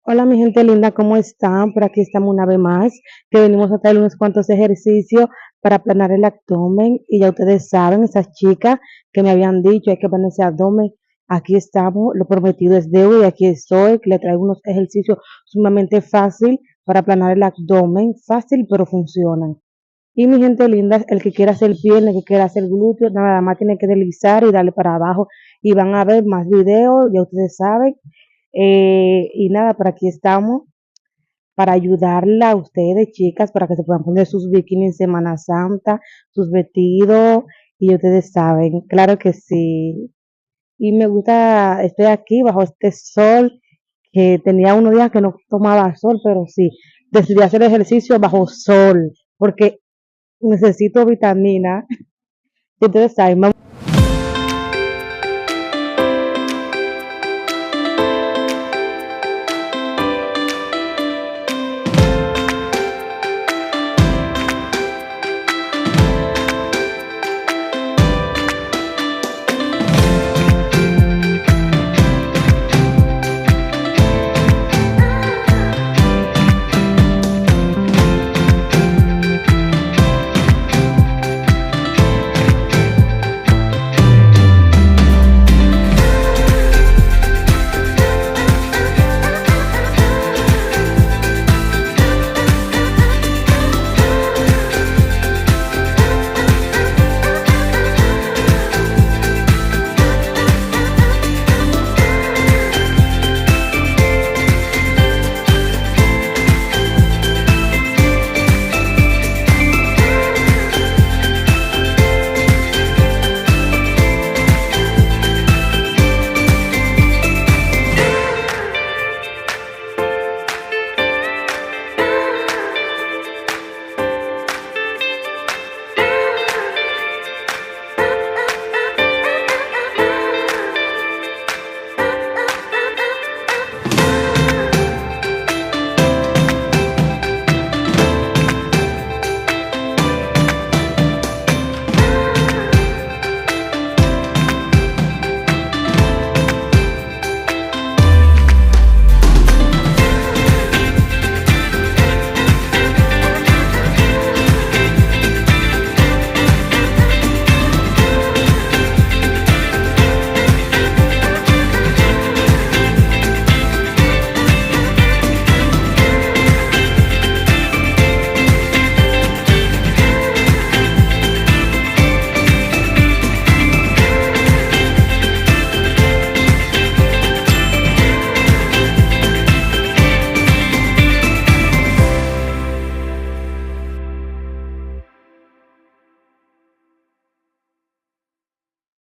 Hola mi gente linda, ¿cómo están? Por aquí estamos una vez más, que venimos a traer unos cuantos ejercicios para aplanar el abdomen y ya ustedes saben, esas chicas que me habían dicho hay que aplanar ese abdomen, aquí estamos, lo prometido es deuda y aquí estoy, que le traigo unos ejercicios sumamente fácil para aplanar el abdomen, fácil pero funcionan. Y mi gente linda, el que quiera hacer pierna, el que quiera hacer glúteo, nada más tiene que deslizar y darle para abajo y van a ver más videos, ya ustedes saben. Y nada, por aquí estamos para ayudarla a ustedes, chicas, para que se puedan poner sus bikinis en Semana Santa, sus vestidos, y ustedes saben, claro que sí. Y me gusta, estoy aquí bajo este sol, que tenía unos días que no tomaba sol, pero sí, decidí hacer ejercicio bajo sol, porque necesito vitamina. Y ustedes saben,